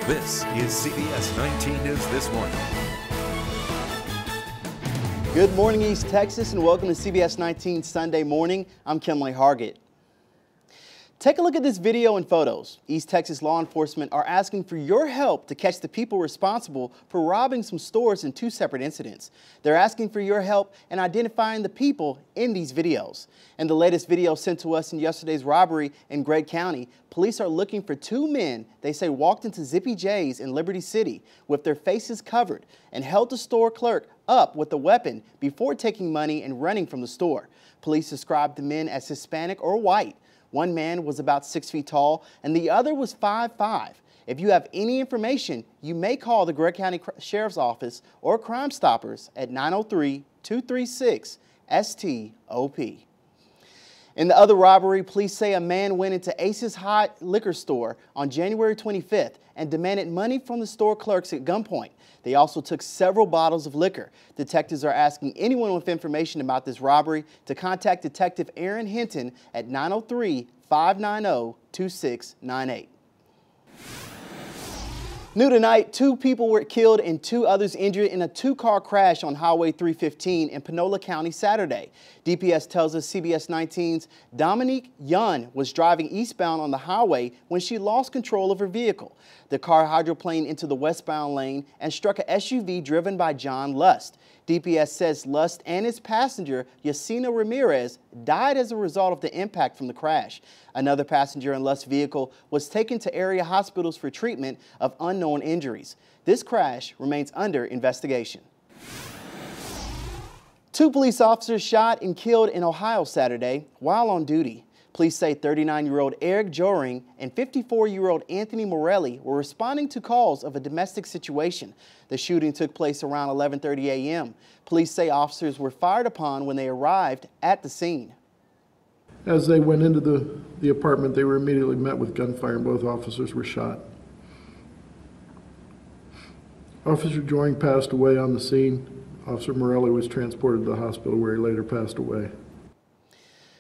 This is CBS 19 News This Morning. Good morning, East Texas, and welcome to CBS 19 Sunday Morning. I'm KENLEY. Take a look at this video and photos. East Texas law enforcement are asking for your help to catch the people responsible for robbing some stores in two separate incidents. They're asking for your help in identifying the people in these videos. In the latest video sent to us in yesterday's robbery in Gregg County, police are looking for two men they say walked into Zippy J's in Liberty City with their faces covered and held the store clerk up with a weapon before taking money and running from the store. Police described the men as Hispanic or white. One man was about 6 feet tall and the other was 5'5". If you have any information, you may call the Gregg County Sheriff's Office or Crime Stoppers at 903-236-STOP. In the other robbery, police say a man went into Ace's Hot Liquor store on January 25th and demanded money from the store clerks at gunpoint. They also took several bottles of liquor. Detectives are asking anyone with information about this robbery to contact Detective Aaron Hinton at 903-590-2698. New tonight, 2 people were killed and 2 others injured in a 2-car crash on Highway 315 in Panola County Saturday. DPS tells us CBS 19's Dominique Yun was driving eastbound on the highway when she lost control of her vehicle. The car hydroplaned into the westbound lane and struck a SUV driven by John Lust. DPS says Lust and his passenger, Yacina Ramirez, died as a result of the impact from the crash. Another passenger in Lust's vehicle was taken to area hospitals for treatment of unknown injuries. This crash remains under investigation. 2 police officers shot and killed in Ohio Saturday while on duty. Police say 39-year-old Eric Joring and 54-year-old Anthony Morelli were responding to calls of a domestic situation. The shooting took place around 11:30 a.m. Police say officers were fired upon when they arrived at the scene. As they went into the apartment, they were immediately met with gunfire and both officers were shot. Officer Joring passed away on the scene. Officer Morelli was transported to the hospital where he later passed away.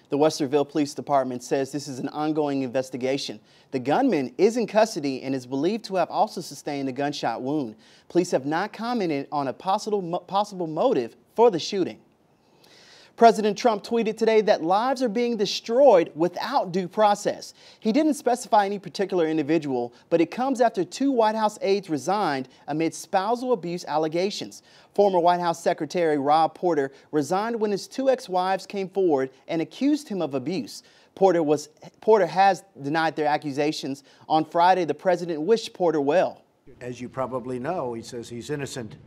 The Westerville Police Department says this is an ongoing investigation. The gunman is in custody and is believed to have also sustained a gunshot wound. Police have not commented on a possible motive for the shooting. President Trump tweeted today that lives are being destroyed without due process. He didn't specify any particular individual, but it comes after 2 White House aides resigned amid spousal abuse allegations. Former White House Secretary Rob Porter resigned when his 2 ex-wives came forward and accused him of abuse. Porter has denied their accusations. On Friday, the president wished Porter well. As you probably know, he says he's innocent,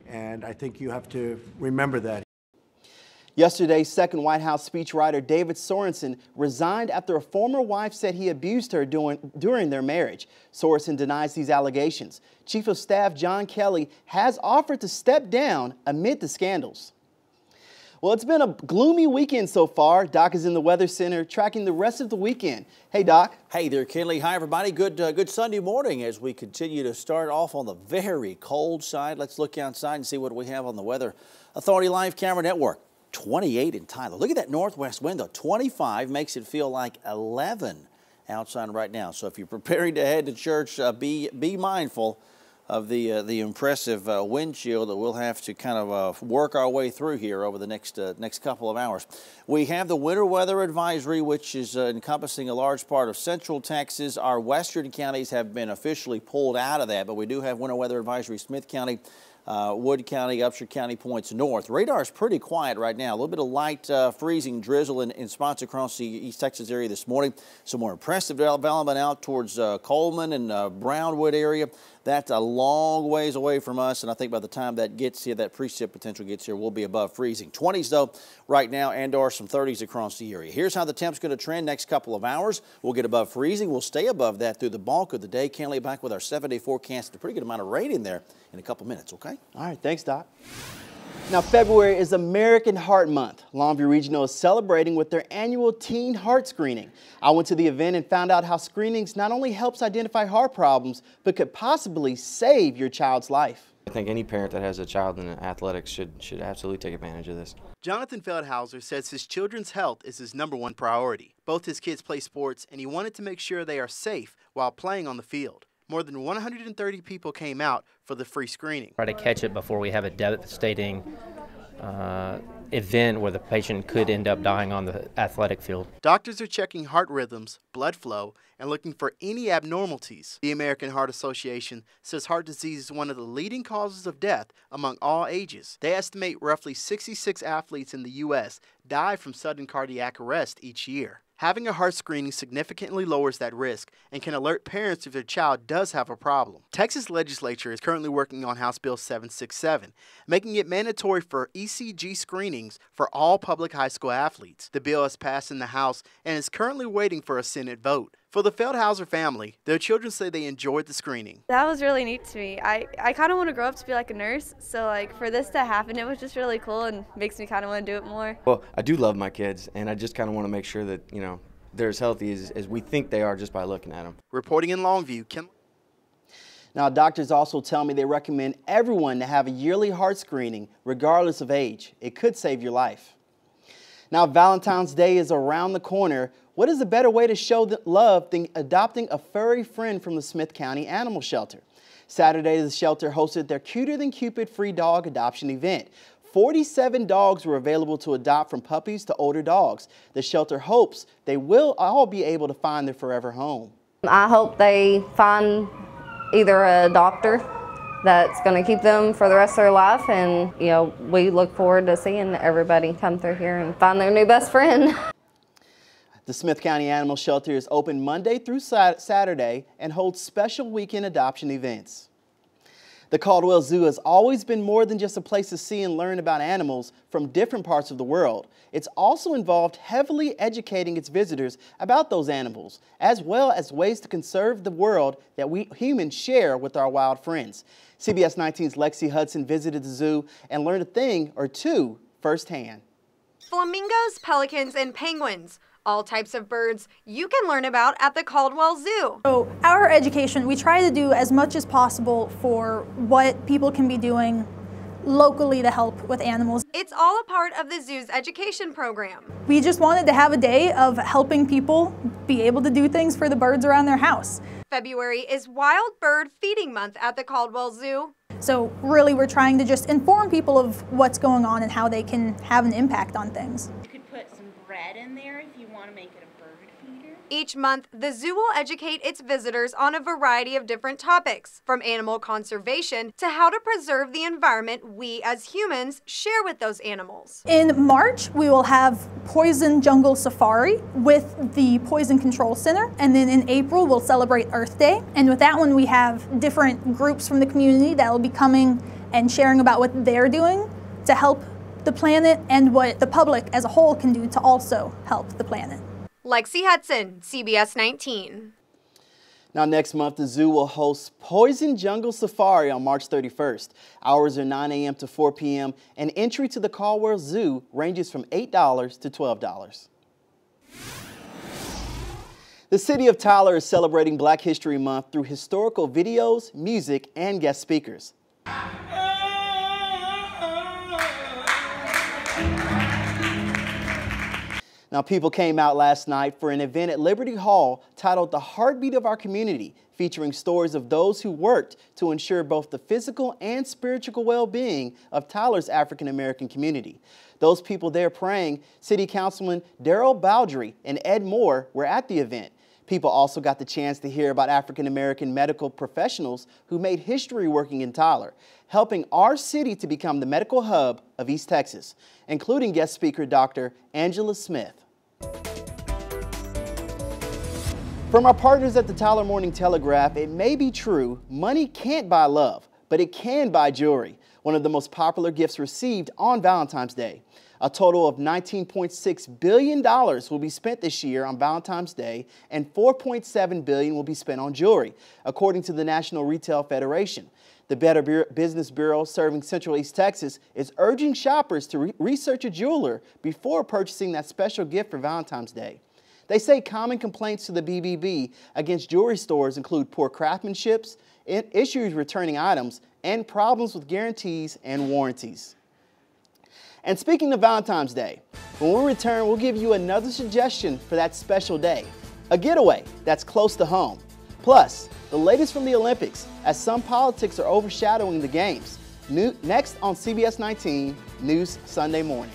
and I think you have to remember that. Yesterday, second White House speechwriter David Sorensen resigned after a former wife said he abused her during their marriage. Sorensen denies these allegations. Chief of Staff John Kelly has offered to step down amid the scandals. Well, it's been a gloomy weekend so far. Doc is in the Weather Center tracking the rest of the weekend. Hey, Doc. Hey there, Kenley. Hi, everybody. Good Sunday morning as we continue to start off on the very cold side. Let's look outside and see what we have on the Weather Authority Live Camera Network. 28 in Tyler. Look at that northwest wind, though. 25 makes it feel like 11 outside right now. So if you're preparing to head to church, be mindful of the impressive wind chill that we'll have to kind of work our way through here over the next couple of hours. We have the winter weather advisory, which is encompassing a large part of central Texas. Our western counties have been officially pulled out of that, but we do have winter weather advisory. Smith County, Wood County, Upshur County points north. Radar is pretty quiet right now. A little bit of light freezing drizzle in spots across the East Texas area this morning. Some more impressive development out towards Coleman and Brownwood area. That's a long ways away from us, and I think by the time that gets here, that precip potential gets here, we'll be above freezing. 20s, though, right now, and some 30s across the area. Here's how the temp's going to trend next couple of hours. We'll get above freezing. We'll stay above that through the bulk of the day. KENLEY back with our 7-day forecast. A pretty good amount of rain in there in a couple minutes, okay? All right, thanks, Doc. Now, February is American Heart Month. Longview Regional is celebrating with their annual teen heart screening. I went to the event and found out how screenings not only helps identify heart problems, but could possibly save your child's life. I think any parent that has a child in athletics should absolutely take advantage of this. Jonathan Feldhauser says his children's health is his #1 priority. Both his kids play sports, and he wanted to make sure they are safe while playing on the field. more than 130 people came out for the free screening. Try to catch it before we have a devastating event where the patient could end up dying on the athletic field. Doctors are checking heart rhythms, blood flow, and looking for any abnormalities. The American Heart Association says heart disease is one of the leading causes of death among all ages. They estimate roughly 66 athletes in the U.S. die from sudden cardiac arrest each year. Having a heart screening significantly lowers that risk and can alert parents if their child does have a problem. Texas legislature is currently working on House Bill 767, making it mandatory for ECG screenings for all public high school athletes. The bill has passed in the House and is currently waiting for a Senate vote. For the Feldhauser family, their children say they enjoyed the screening. That was really neat to me. I kind of want to grow up to be like a nurse, so like for this to happen, it was just really cool and makes me kind of want to do it more. Well, I do love my kids, and I just kind of want to make sure that, you know, they're as healthy as we think they are just by looking at them. Reporting in Longview, KENLEY. Now, doctors also tell me they recommend everyone to have a yearly heart screening, regardless of age. It could save your life. Now, Valentine's Day is around the corner. What is a better way to show love than adopting a furry friend from the Smith County Animal Shelter? Saturday, the shelter hosted their Cuter Than Cupid free dog adoption event. 47 dogs were available to adopt, from puppies to older dogs. The shelter hopes they will all be able to find their forever home. I hope they find either a doctor that's going to keep them for the rest of their life, and you know, we look forward to seeing everybody come through here and find their new best friend. The Smith County Animal Shelter is open Monday through Saturday and holds special weekend adoption events. The Caldwell Zoo has always been more than just a place to see and learn about animals from different parts of the world. It's also involved heavily educating its visitors about those animals, as well as ways to conserve the world that we humans share with our wild friends. CBS 19's Lexi Hudson visited the zoo and learned a thing or two firsthand. Flamingos, pelicans, and penguins. All types of birds you can learn about at the Caldwell Zoo. So our education, we try to do as much as possible for what people can be doing locally to help with animals. It's all a part of the zoo's education program. We just wanted to have a day of helping people be able to do things for the birds around their house. February is Wild Bird Feeding Month at the Caldwell Zoo. So really we're trying to just inform people of what's going on and how they can have an impact on things. You could put some bread in there if you want to make it a bird feeder. Each month, the zoo will educate its visitors on a variety of different topics, from animal conservation to how to preserve the environment we as humans share with those animals. In March, we will have Poison Jungle Safari with the Poison Control Center, and then in April, we'll celebrate Earth Day. And with that one, we have different groups from the community that will be coming and sharing about what they're doing to help the planet and what the public as a whole can do to also help the planet. Lexi Hudson, CBS 19. Now, next month, the zoo will host Poison Jungle Safari on March 31st. Hours are 9 a.m. to 4 p.m., and entry to the Caldwell Zoo ranges from $8 to $12. The city of Tyler is celebrating Black History Month through historical videos, music, and guest speakers. Now, people came out last night for an event at Liberty Hall titled The Heartbeat of Our Community, featuring stories of those who worked to ensure both the physical and spiritual well-being of Tyler's African-American community. Those people there praying, City Councilman Darrell Bowdry and Ed Moore were at the event. People also got the chance to hear about African-American medical professionals who made history working in Tyler, helping our city to become the medical hub of East Texas, including guest speaker Dr. Angela Smith. From our partners at the Tyler Morning Telegraph, it may be true, money can't buy love, but it can buy jewelry, one of the most popular gifts received on Valentine's Day. A total of $19.6 billion will be spent this year on Valentine's Day, and $4.7 billion will be spent on jewelry, according to the National Retail Federation. The Better Business Bureau, serving Central East Texas, is urging shoppers to research a jeweler before purchasing that special gift for Valentine's Day. They say common complaints to the BBB against jewelry stores include poor craftsmanship, issues returning items, and problems with guarantees and warranties. And speaking of Valentine's Day, when we return, we'll give you another suggestion for that special day, a getaway that's close to home. Plus, the latest from the Olympics, as some politics are overshadowing the games. Next on CBS 19 News Sunday Morning.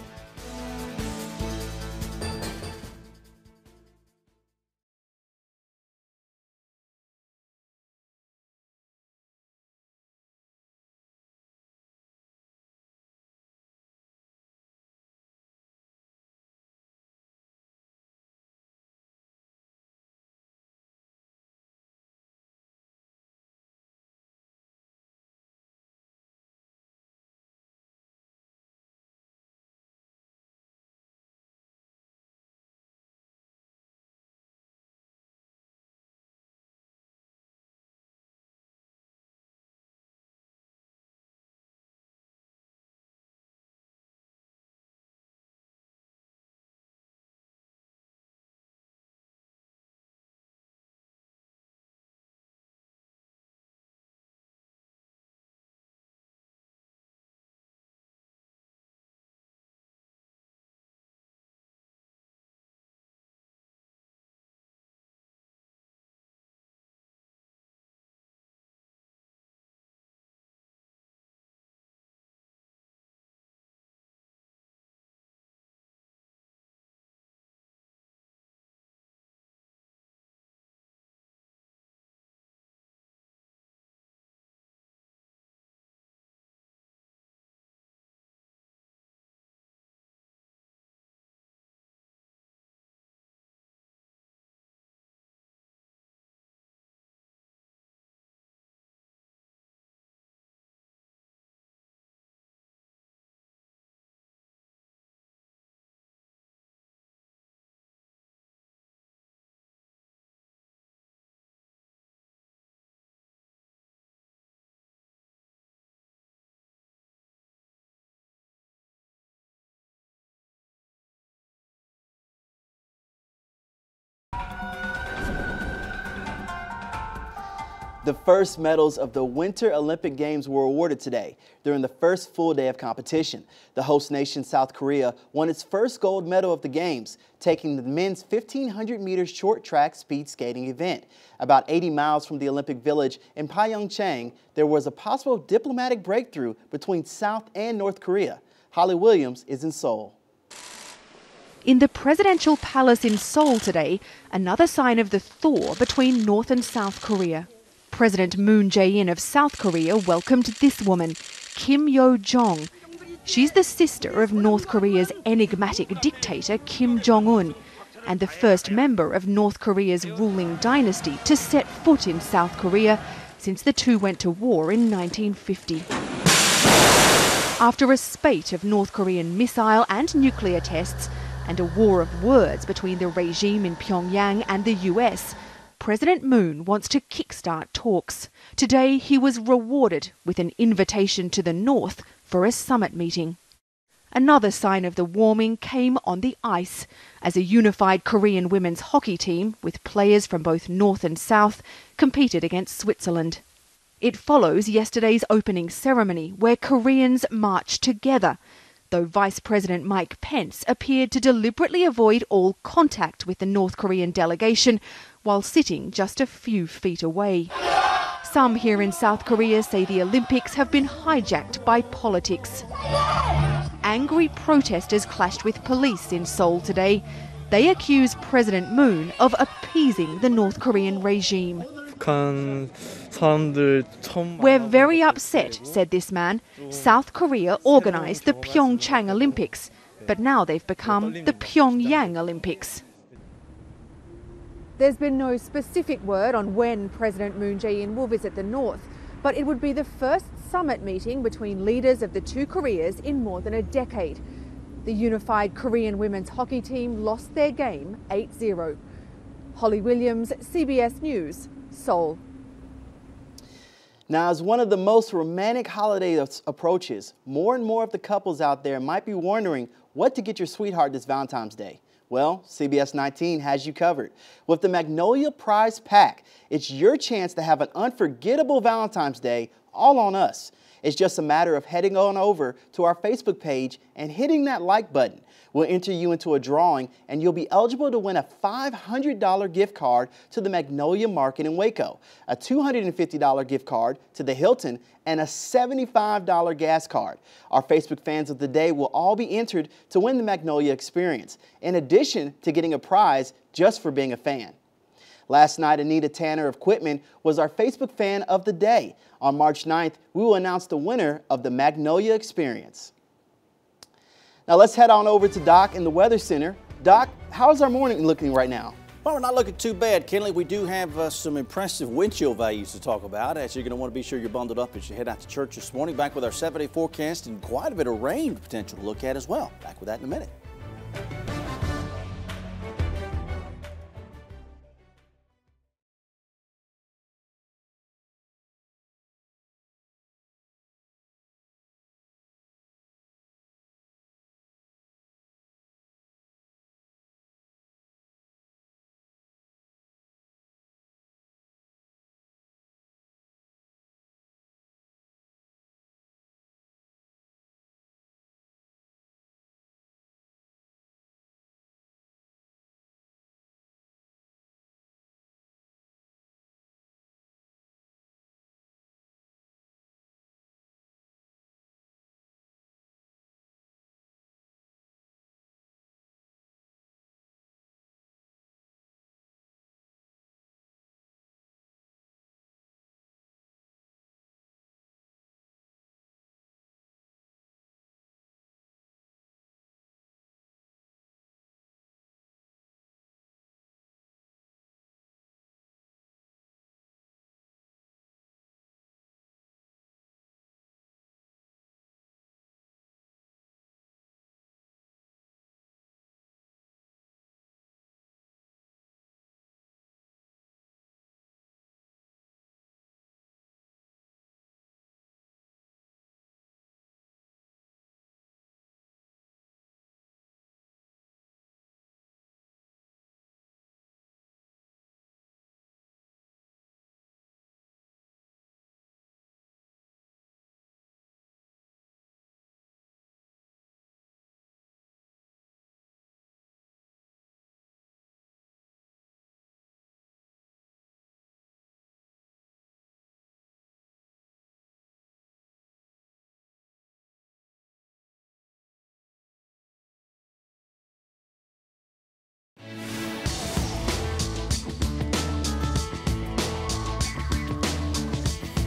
The first medals of the Winter Olympic Games were awarded today during the first full day of competition. The host nation, South Korea, won its first gold medal of the Games, taking the men's 1,500 meters short track speed skating event. About 80 miles from the Olympic Village in Pyeongchang, there was a possible diplomatic breakthrough between South and North Korea. Holly Williams is in Seoul. In the presidential palace in Seoul today, another sign of the thaw between North and South Korea. President Moon Jae-in of South Korea welcomed this woman, Kim Yo-jong. She's the sister of North Korea's enigmatic dictator Kim Jong-un and the first member of North Korea's ruling dynasty to set foot in South Korea since the two went to war in 1950. After a spate of North Korean missile and nuclear tests and a war of words between the regime in Pyongyang and the US, President Moon wants to kickstart talks. Today, he was rewarded with an invitation to the north for a summit meeting. Another sign of the warming came on the ice, as a unified Korean women's hockey team, with players from both north and south, competed against Switzerland. It follows yesterday's opening ceremony, where Koreans marched together, though Vice President Mike Pence appeared to deliberately avoid all contact with the North Korean delegation while sitting just a few feet away. Some here in South Korea say the Olympics have been hijacked by politics. Angry protesters clashed with police in Seoul today. They accuse President Moon of appeasing the North Korean regime. We're very upset, said this man. South Korea organised the Pyeongchang Olympics, but now they've become the Pyongyang Olympics. There's been no specific word on when President Moon Jae-in will visit the north, but it would be the first summit meeting between leaders of the two Koreas in more than a decade. The unified Korean women's hockey team lost their game 8-0. Holly Williams, CBS News, Seoul. Now, as one of the most romantic holiday approaches, more and more of the couples out there might be wondering what to get your sweetheart this Valentine's Day. Well, CBS 19 has you covered. With the Magnolia Prize Pack, it's your chance to have an unforgettable Valentine's Day all on us. It's just a matter of heading on over to our Facebook page and hitting that like button. We'll enter you into a drawing and you'll be eligible to win a $500 gift card to the Magnolia Market in Waco, a $250 gift card to the Hilton, and a $75 gas card. Our Facebook fans of the day will all be entered to win the Magnolia experience, in addition to getting a prize just for being a fan. Last night, Anita Tanner of Quitman was our Facebook fan of the day. On March 9th, we will announce the winner of the Magnolia experience. Now let's head on over to Doc in the Weather Center. Doc, how's our morning looking right now? Well, we're not looking too bad, Kenley. We do have some impressive wind chill values to talk about, as you're going to want to be sure you're bundled up as you head out to church this morning. Back with our 7-day forecast and quite a bit of rain potential to look at as well. Back with that in a minute.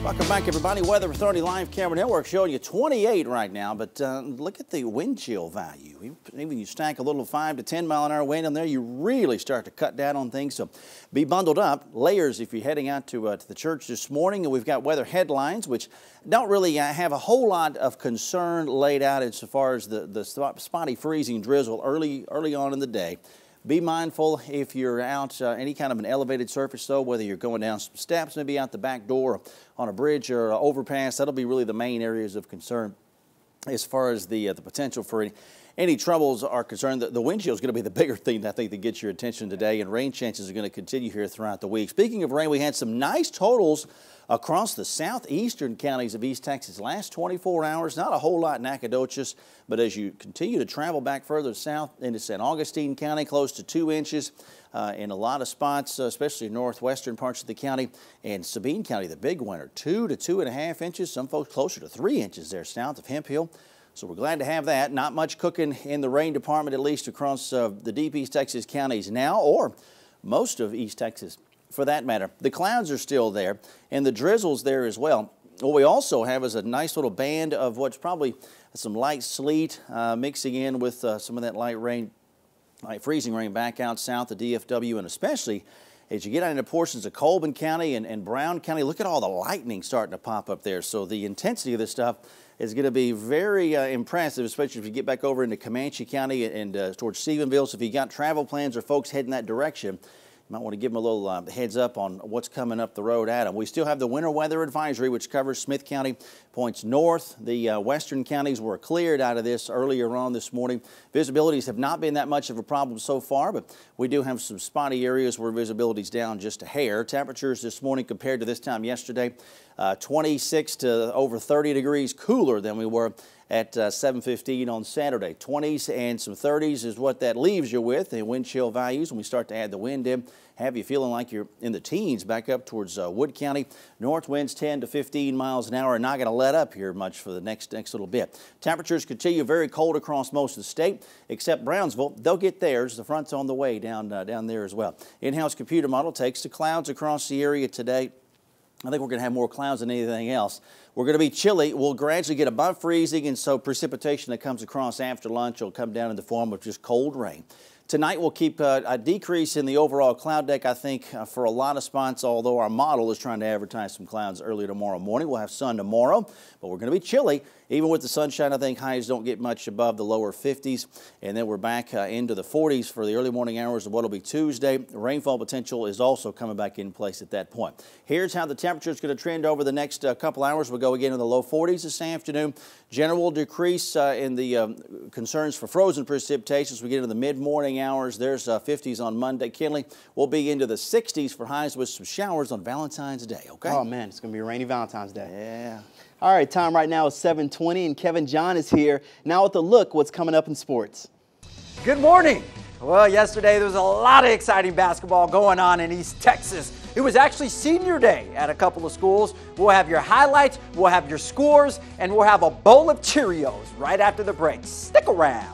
Welcome back, everybody. Weather Authority Live Camera Network showing you 28 right now, but look at the wind chill value. Even you stack a little 5 to 10 mile an hour wind in there, you really start to cut down on things. So be bundled up. Layers if you're heading out to the church this morning. And we've got weather headlines, which don't really have a whole lot of concern laid out insofar as the spotty freezing drizzle early on in the day. Be mindful if you're out any kind of an elevated surface, though, whether you're going down some steps, maybe out the back door, on a bridge or overpass. That'll be really the main areas of concern as far as the potential for any troubles are concerned. The wind chill is going to be the bigger thing, I think, that gets your attention today, and rain chances are going to continue here throughout the week. Speaking of rain, we had some nice totals across the southeastern counties of East Texas last 24 hours. Not a whole lot in Nacogdoches, but as you continue to travel back further south into San Augustine County, close to 2 inches in a lot of spots, especially northwestern parts of the county. And Sabine County, the big winner, 2 to 2.5 inches. Some folks closer to 3 inches there south of Hemp Hill. So we're glad to have that. Not much cooking in the rain department, at least across the deep East Texas counties now, or most of East Texas for that matter. The clouds are still there, and the drizzle's there as well. What we also have is a nice little band of what's probably some light sleet mixing in with some of that light rain, light freezing rain back out south of DFW, and especially as you get out into portions of Colbin County and Brown County. Look at all the lightning starting to pop up there. So the intensity of this stuff is going to be very impressive, especially if you get back over into Comanche County and towards Stephenville. So if you got travel plans or folks heading that direction, Might want to give them a little heads up on what's coming up the road at them. We still have the winter weather advisory, which covers Smith County, points north. The western counties were cleared out of this earlier on this morning. Visibilities have not been that much of a problem so far, but we do have some spotty areas where visibility's down just a hair. Temperatures this morning compared to this time yesterday, 26 to over 30 degrees cooler than we were at 7:15 on Saturday. 20s and some 30s is what that leaves you with in wind chill values. When we start to add the wind in, have you feeling like you're in the teens back up towards Wood County. North winds 10 to 15 miles an hour, not going to let up here much for the next little bit. Temperatures continue very cold across most of the state, except Brownsville. They'll get theirs. The front's on the way down there as well. In-house computer model takes the clouds across the area today. I think we're going to have more clouds than anything else. We're going to be chilly. We'll gradually get above freezing, and so precipitation that comes across after lunch will come down in the form of just cold rain. Tonight we'll keep a decrease in the overall cloud deck, I think, for a lot of spots, although our model is trying to advertise some clouds early tomorrow morning. We'll have sun tomorrow, but we're going to be chilly. Even with the sunshine, I think highs don't get much above the lower 50s, and then we're back into the 40s for the early morning hours of what will be Tuesday. Rainfall potential is also coming back in place at that point. Here's how the temperature is going to trend over the next couple hours. We'll go again in the low 40s this afternoon. General decrease in the concerns for frozen precipitation as we get into the mid-morning hours. There's 50s on Monday. KENLEY will be into the 60s for highs with some showers on Valentine's Day, okay? Oh, man, it's going to be a rainy Valentine's Day. Yeah. All right, time right now is 7:20, and Kevin John is here. Now with a look what's coming up in sports. Good morning. Well, yesterday there was a lot of exciting basketball going on in East Texas. It was actually senior day at a couple of schools. We'll have your highlights, we'll have your scores, and we'll have a bowl of Cheerios right after the break. Stick around.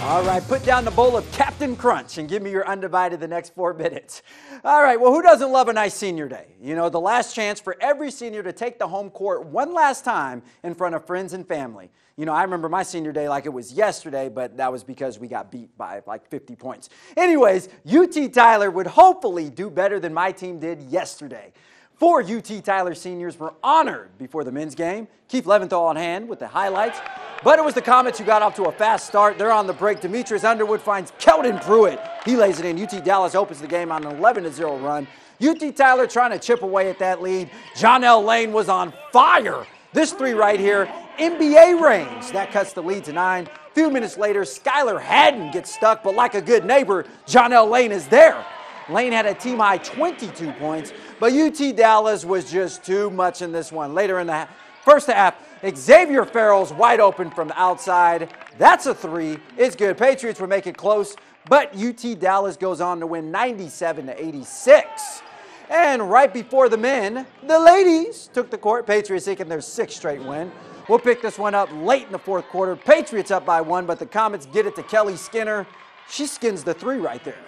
All right, put down the bowl of Captain Crunch and give me your undivided the next 4 minutes. All right, well, who doesn't love a nice senior day? You know, the last chance for every senior to take the home court one last time in front of friends and family. You know, I remember my senior day like it was yesterday, but that was because we got beat by like 50 points. Anyways, UT Tyler would hopefully do better than my team did yesterday. 4 UT Tyler seniors were honored before the men's game. Keith Leventhal on hand with the highlights. But it was the Comets who got off to a fast start. They're on the break. Demetrius Underwood finds Keldon Pruitt. He lays it in. UT Dallas opens the game on an 11-0 run. UT Tyler trying to chip away at that lead. John L. Lane was on fire. This three right here, NBA range. That cuts the lead to 9. A few minutes later, Skylar Haddon gets stuck, but like a good neighbor, Jonell Lane is there. Lane had a team-high 22 points, but UT Dallas was just too much in this one. Later in the first half, Xavier Farrell's wide open from the outside. That's a three. It's good. Patriots would make it close, but UT Dallas goes on to win 97-86. And right before the men, the ladies took the court. Patriots seeking their 6th straight win. We'll pick this one up late in the fourth quarter. Patriots up by 1, but the Comets get it to Kelly Skinner. She skins the 3 right there.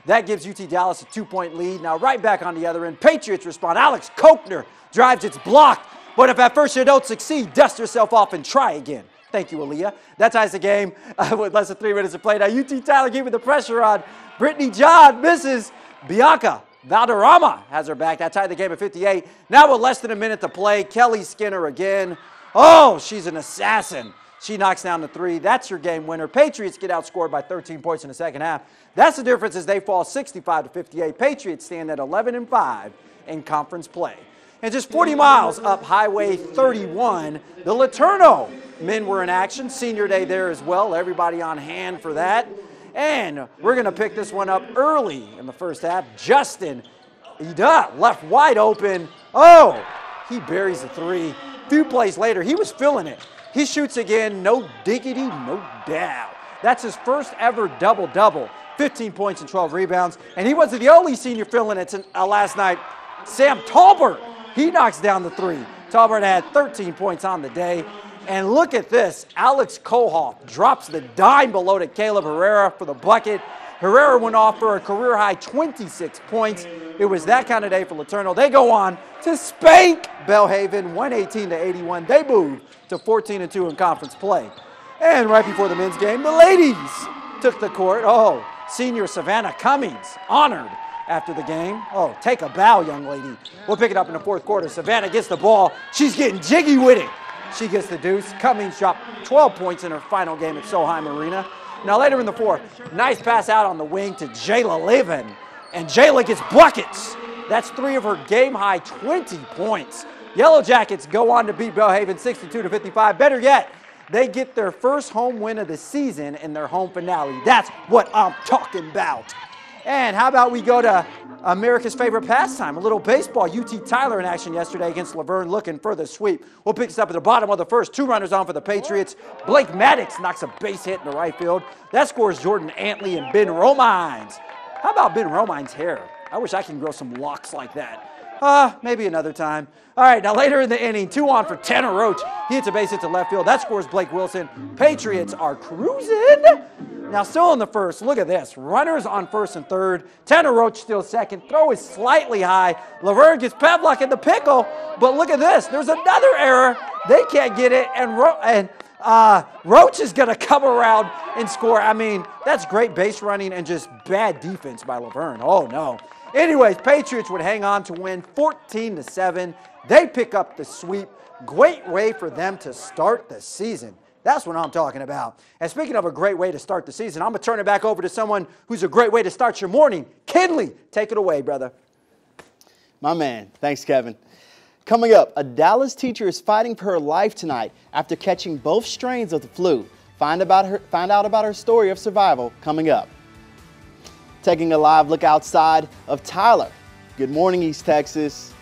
That gives UT Dallas a 2-point lead. Now right back on the other end, Patriots respond. Alex Kochner drives, it's blocked. But if at first you don't succeed, dust yourself off and try again. Thank you, Aaliyah. That ties the game with less than 3 minutes to play. Now UT Tyler keeping the pressure on. Brittany John misses. Bianca Valderrama has her back. That tied the game at 58. Now with less than a minute to play, Kelly Skinner again. Oh, she's an assassin. She knocks down the 3. That's your game winner. Patriots get outscored by 13 points in the second half. That's the difference as they fall 65-58. Patriots stand at 11-5 in conference play. And just 40 miles up Highway 31, the Laterno men were in action. Senior day there as well. Everybody on hand for that. And we're going to pick this one up early in the first half. Justin, left wide open. Oh, he buries the 3. A few plays later, he was feeling it. He shoots again, no diggity, no doubt. That's his first ever double-double, 15 points and 12 rebounds. And he wasn't the only senior feeling it last night. Sam Talbert, he knocks down the 3. Talbert had 13 points on the day. And look at this, Alex Kohoff drops the dime below to Caleb Herrera for the bucket. Herrera went off for a career-high 26 points. It was that kind of day for Laterno. They go on to spank Belhaven 118-81. They move to 14-2 in conference play. And right before the men's game, the ladies took the court. Oh, senior Savannah Cummings honored after the game. Oh, take a bow, young lady. We'll pick it up in the fourth quarter. Savannah gets the ball. She's getting jiggy with it. She gets the deuce. Cummings dropped 12 points in her final game at Solheim Arena. Now later in the fourth, nice pass out on the wing to Jayla Levin. And Jayla gets buckets. That's 3 of her game-high 20 points. Yellow Jackets go on to beat Belhaven 62-55. Better yet, they get their first home win of the season in their home finale. That's what I'm talking about. And how about we go to America's favorite pastime, a little baseball. UT Tyler in action yesterday against Laverne, looking for the sweep. We'll pick this up at the bottom of the first. 2 runners on for the Patriots. Blake Maddox knocks a base hit in the right field. That scores Jordan Antley and Ben Romines. How about Ben Romines' hair? I wish I can grow some locks like that. Maybe another time. All right, now later in the inning, 2 on for Tanner Roach. He hits a base hit to left field. That scores Blake Wilson. Patriots are cruising. Now still in the first, look at this. Runners on first and third. Tanner Roach still second. Throw is slightly high. Laverne gets Pavlik in the pickle. But look at this. There's another error. They can't get it. And Roach is going to come around and score. I mean, that's great base running and just bad defense by Laverne. Oh, no. Anyways, Patriots would hang on to win 14-7. They pick up the sweep. Great way for them to start the season. That's what I'm talking about. And speaking of a great way to start the season, I'm going to turn it back over to someone who's a great way to start your morning. Kenley, take it away, brother. My man. Thanks, Kevin. Coming up, a Dallas teacher is fighting for her life tonight after catching both strains of the flu. Find out about her story of survival coming up. Taking a live look outside of Tyler. Good morning, East Texas.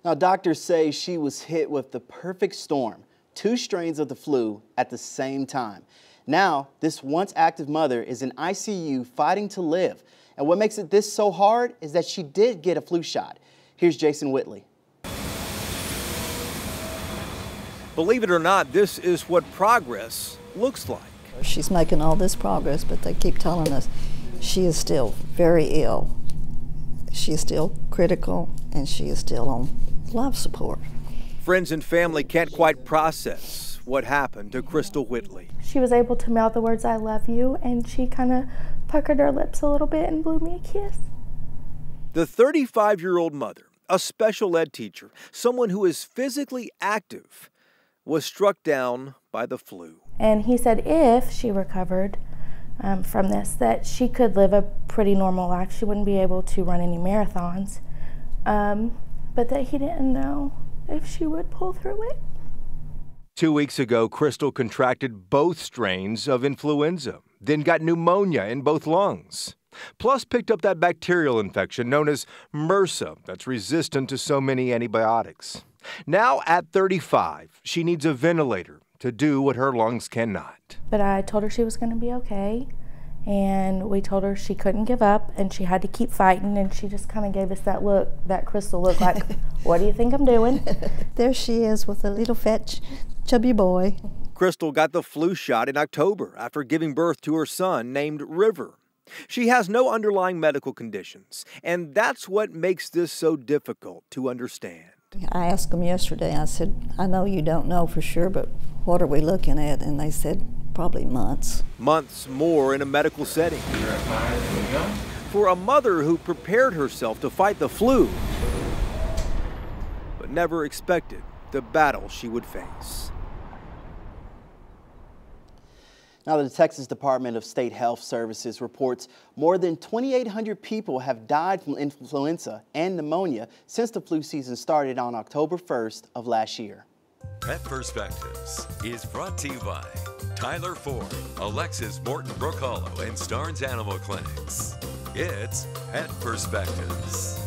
Now, doctors say she was hit with the perfect storm, 2 strains of the flu at the same time. Now, this once active mother is in ICU fighting to live. And what makes it this so hard is that she did get a flu shot. Here's Jason Whitley. Believe it or not, this is what progress looks like. She's making all this progress, but they keep telling us she is still very ill. She is still critical, and she is still on life support. Friends and family can't quite process what happened to Crystal Whitley. She was able to mouth the words, "I love you," and she kind of puckered her lips a little bit and blew me a kiss. The 35-year-old mother, a special ed teacher, someone who is physically active, was struck down by the flu. And he said if she recovered from this, that she could live a pretty normal life. She wouldn't be able to run any marathons, but that he didn't know if she would pull through it. 2 weeks ago, Crystal contracted both strains of influenza, then got pneumonia in both lungs. Plus picked up that bacterial infection known as MRSA that's resistant to so many antibiotics. Now at 35, she needs a ventilator to do what her lungs cannot. But I told her she was going to be okay, and we told her she couldn't give up and she had to keep fighting, and she just kind of gave us that look, that Crystal look, like, what do you think I'm doing? There she is with a little fat, chubby boy. Crystal got the flu shot in October after giving birth to her son named River. She has no underlying medical conditions, and that's what makes this so difficult to understand. I asked them yesterday, I said, I know you don't know for sure, but what are we looking at? And they said, probably months. Months more in a medical setting. For a mother who prepared herself to fight the flu, but never expected the battle she would face. Now, the Texas Department of State Health Services reports more than 2,800 people have died from influenza and pneumonia since the flu season started on October 1st of last year. Pet Perspectives is brought to you by Tyler Ford, Alexis Morton Brook Hollow, and Starnes Animal Clinics. It's Pet Perspectives.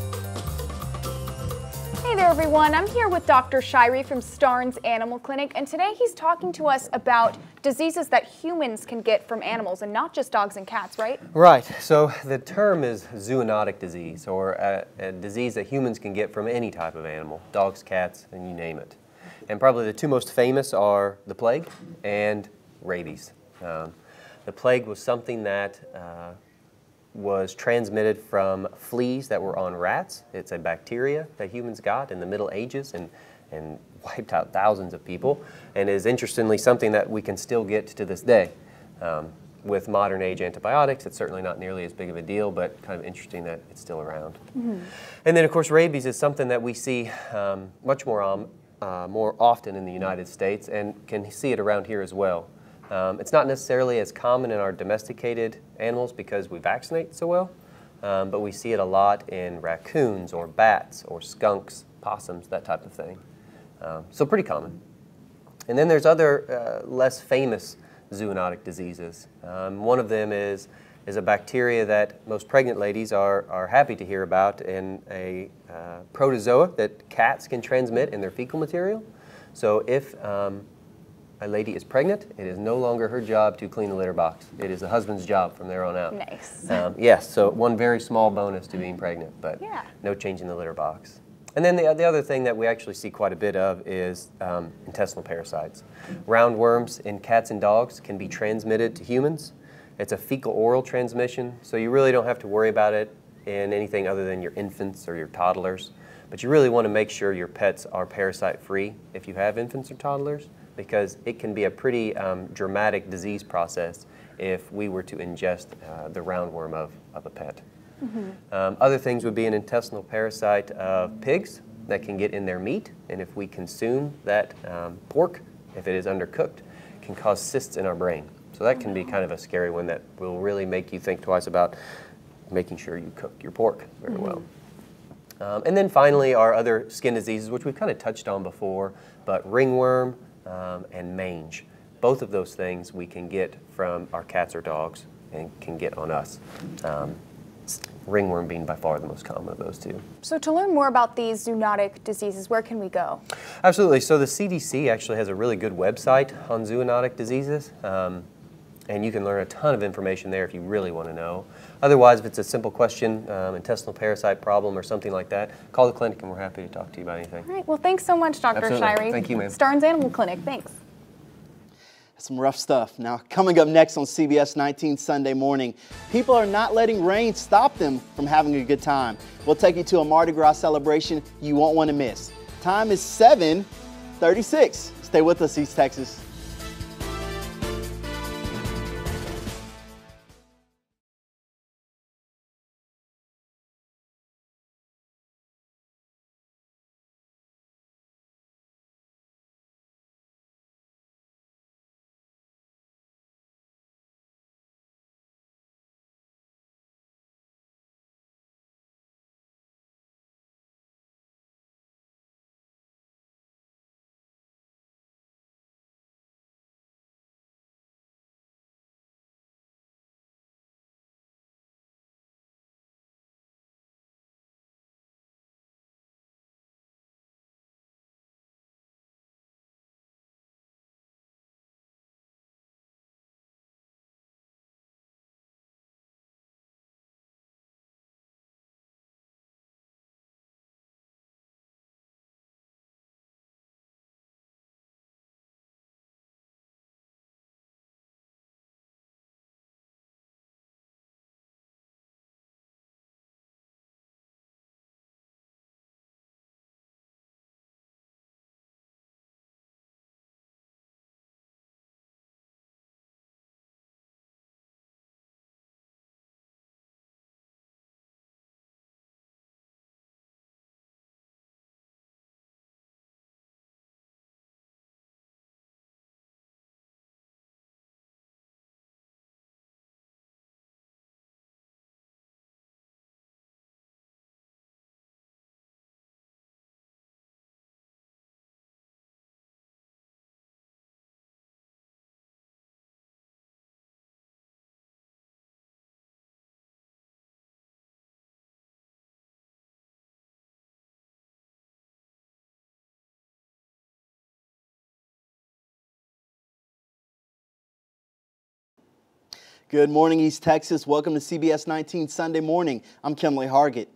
Hey there, everyone. I'm here with Dr. Shirey from Starnes Animal Clinic, and today he's talking to us about diseases that humans can get from animals, and not just dogs and cats, right? Right. So the term is zoonotic disease, or a disease that humans can get from any type of animal, dogs, cats, and you name it. And probably the two most famous are the plague and rabies. The plague was something that was transmitted from fleas that were on rats. It's a bacteria that humans got in the Middle Ages and wiped out thousands of people, and is interestingly something that we can still get to this day. With modern age antibiotics, it's certainly not nearly as big of a deal, but kind of interesting that it's still around. Mm-hmm. And then of course rabies is something that we see much more often in the United States, and can see it around here as well. It's not necessarily as common in our domesticated animals because we vaccinate so well, but we see it a lot in raccoons or bats or skunks, possums, that type of thing. So pretty common. And then there's other less famous zoonotic diseases. One of them is a bacteria that most pregnant ladies are happy to hear about, in a protozoa that cats can transmit in their fecal material. So if a lady is pregnant, it is no longer her job to clean the litter box. It is the husband's job from there on out. Nice. Yes, so one very small bonus to being pregnant, but yeah. No change in the litter box. And then the other thing that we actually see quite a bit of is intestinal parasites. Roundworms in cats and dogs can be transmitted to humans. It's a fecal-oral transmission, so you really don't have to worry about it in anything other than your infants or your toddlers. But you really want to make sure your pets are parasite-free if you have infants or toddlers, because it can be a pretty dramatic disease process if we were to ingest the roundworm of a pet. Mm-hmm. Other things would be an intestinal parasite of pigs that can get in their meat, and if we consume that pork, if it is undercooked, can cause cysts in our brain. So that can be kind of a scary one that will really make you think twice about making sure you cook your pork very well. And then finally our other skin diseases, which we've kind of touched on before, but ringworm and mange. Both of those things we can get from our cats or dogs and can get on us. ringworm being by far the most common of those two. So to learn more about these zoonotic diseases, where can we go? Absolutely. So the CDC actually has a really good website on zoonotic diseases, and you can learn a ton of information there if you really want to know. Otherwise, if it's a simple question, intestinal parasite problem or something like that, call the clinic and we're happy to talk to you about anything. All right. Well, thanks so much, Dr. Absolutely. Shirey. Thank you, ma'am. Starnes Animal Clinic. Thanks. Some rough stuff. Now, coming up next on CBS 19 Sunday Morning, people are not letting rain stop them from having a good time. We'll take you to a Mardi Gras celebration you won't want to miss. Time is 7:36. Stay with us, East Texas. Good morning, East Texas. Welcome to CBS 19 Sunday Morning. I'm KENLEY Hargett.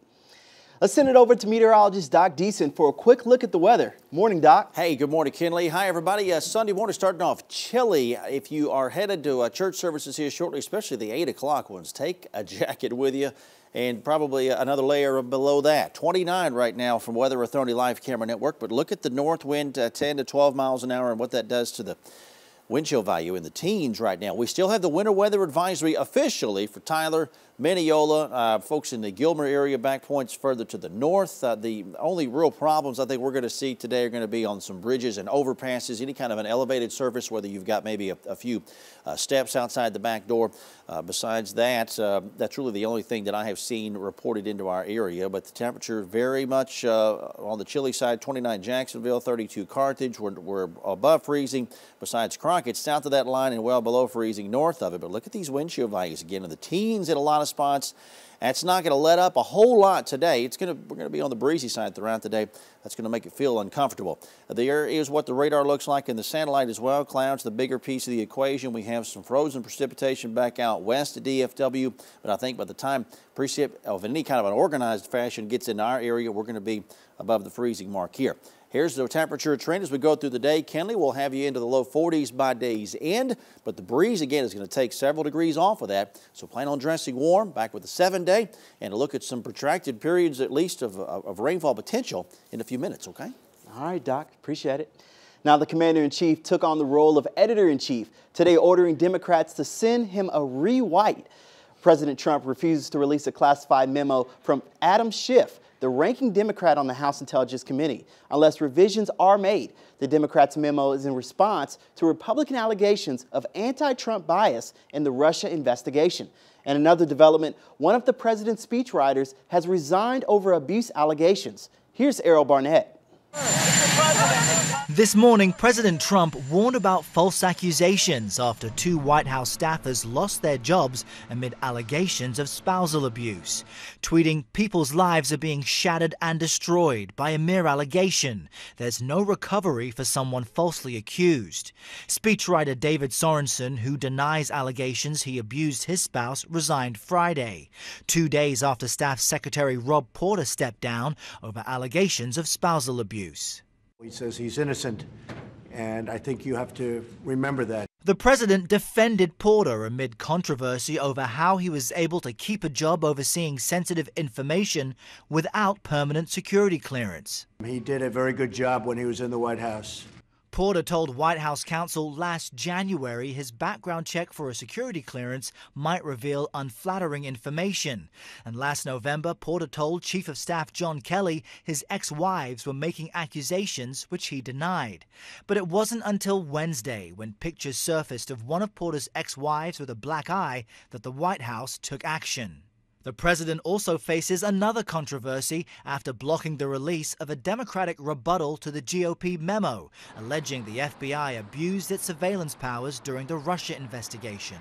Let's send it over to meteorologist Doc Deason for a quick look at the weather. Morning, Doc. Hey, good morning, KENLEY. Hi, everybody. Sunday morning starting off chilly. If you are headed to church services here shortly, especially the 8 o'clock ones, take a jacket with you and probably another layer below that. 29 right now from Weather Authority Live Camera Network, but look at the north wind, 10 to 12 miles an hour and what that does to the wind chill value in the teens right now. We still have the winter weather advisory officially for Tyler, Mineola, folks in the Gilmer area, back points further to the north. The only real problems I think we're going to see today are going to be on some bridges and overpasses, any kind of an elevated surface, whether you've got maybe a few steps outside the back door. Besides that, that's really the only thing that I have seen reported into our area, but the temperature very much on the chilly side. 29 Jacksonville, 32 Carthage. We're above freezing. Besides Crockett, south of that line and well below freezing north of it. But look at these wind chill values again in the teens in a lot of spots. That's not going to let up a whole lot today. We're going to be on the breezy side throughout the day. That's going to make it feel uncomfortable. There is what the radar looks like in the satellite as well. Clouds, the bigger piece of the equation. We have some frozen precipitation back out west of DFW, but I think by the time precip of any kind of an organized fashion gets into our area, we're going to be above the freezing mark here. Here's the temperature trend as we go through the day. KENLEY will have you into the low 40s by day's end, but the breeze again is going to take several degrees off of that. So plan on dressing warm, back with the 7-day, and a look at some protracted periods at least of rainfall potential in a few minutes, okay? All right, Doc, appreciate it. Now the Commander-in-Chief took on the role of Editor-in-Chief, today ordering Democrats to send him a rewrite. President Trump refuses to release a classified memo from Adam Schiff, the ranking Democrat on the House Intelligence Committee, unless revisions are made. The Democrats' memo is in response to Republican allegations of anti-Trump bias in the Russia investigation. And another development, one of the president's speechwriters has resigned over abuse allegations. Here's Errol Barnett. This morning, President Trump warned about false accusations after 2 White House staffers lost their jobs amid allegations of spousal abuse. Tweeting, "People's lives are being shattered and destroyed by a mere allegation. There's no recovery for someone falsely accused." Speechwriter David Sorensen, who denies allegations he abused his spouse, resigned Friday, 2 days after Staff Secretary Rob Porter stepped down over allegations of spousal abuse. He says he's innocent, and I think you have to remember that. The president defended Porter amid controversy over how he was able to keep a job overseeing sensitive information without permanent security clearance. He did a very good job when he was in the White House. Porter told White House counsel last January his background check for a security clearance might reveal unflattering information. And last November, Porter told Chief of Staff John Kelly his ex-wives were making accusations which he denied. But it wasn't until Wednesday, when pictures surfaced of one of Porter's ex-wives with a black eye, that the White House took action. The president also faces another controversy after blocking the release of a Democratic rebuttal to the GOP memo, alleging the FBI abused its surveillance powers during the Russia investigation.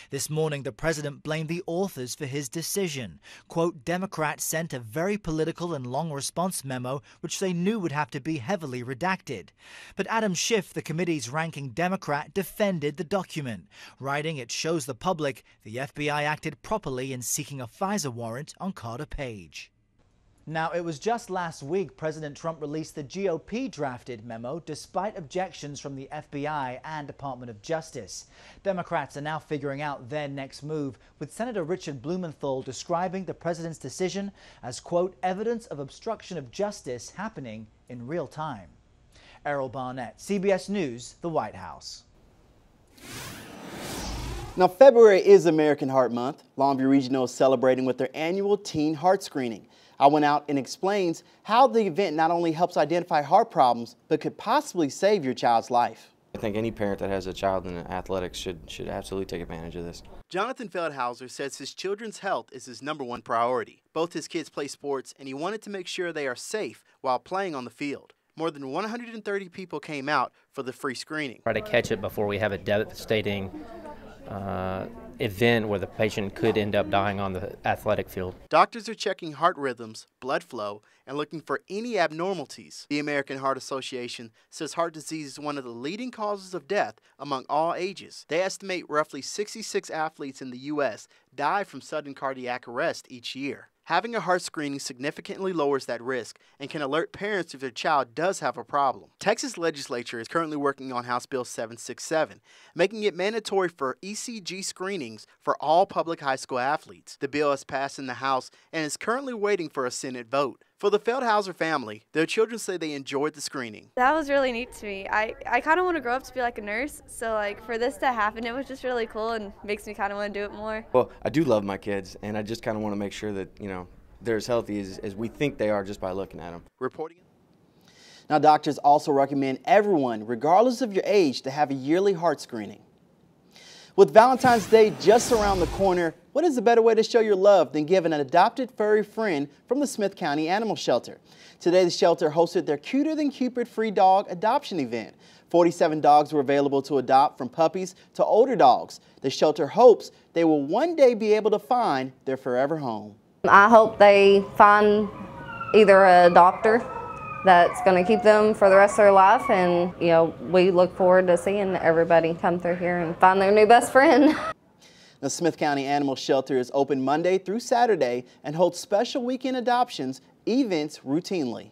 This morning, the president blamed the authors for his decision. Quote, "Democrats sent a very political and long response memo, which they knew would have to be heavily redacted." But Adam Schiff, the committee's ranking Democrat, defended the document, writing it shows the public the FBI acted properly in seeking a FISA warrant on Carter Page. Now, it was just last week President Trump released the GOP drafted memo despite objections from the FBI and Department of Justice. Democrats are now figuring out their next move, with Senator Richard Blumenthal describing the president's decision as, quote, "evidence of obstruction of justice happening in real time." Errol Barnett, CBS News, the White House. Now, February is American Heart Month. Longview Regional is celebrating with their annual teen heart screening. I went out and explains how the event not only helps identify heart problems, but could possibly save your child's life. I think any parent that has a child in athletics should absolutely take advantage of this. Jonathan Feldhauser says his children's health is his #1 priority. Both his kids play sports, and he wanted to make sure they are safe while playing on the field. More than 130 people came out for the free screening. Try to catch it before we have a devastating event where the patient could end up dying on the athletic field. Doctors are checking heart rhythms, blood flow, and looking for any abnormalities. The American Heart Association says heart disease is one of the leading causes of death among all ages. They estimate roughly 66 athletes in the U.S. die from sudden cardiac arrest each year. Having a heart screening significantly lowers that risk and can alert parents if their child does have a problem. Texas legislature is currently working on House Bill 767, making it mandatory for ECG screenings for all public high school athletes. The bill has passed in the House and is currently waiting for a Senate vote. For the Feldhauser family, their children say they enjoyed the screening. That was really neat to me. I kind of want to grow up to be like a nurse, so like for this to happen, it was just really cool and makes me kind of want to do it more. Well, I do love my kids, and I just kind of want to make sure that, they're as healthy as we think they are just by looking at them. Reporting. Now, doctors also recommend everyone, regardless of your age, to have a yearly heart screening. With Valentine's Day just around the corner, what is a better way to show your love than giving an adopted furry friend from the Smith County Animal Shelter? Today, the shelter hosted their Cuter Than Cupid free dog adoption event. 47 dogs were available to adopt, from puppies to older dogs. The shelter hopes they will one day be able to find their forever home. I hope they find either a doctor that's going to keep them for the rest of their life, and we look forward to seeing everybody come through here and find their new best friend. The Smith County Animal Shelter is open Monday through Saturday and holds special weekend adoptions events routinely.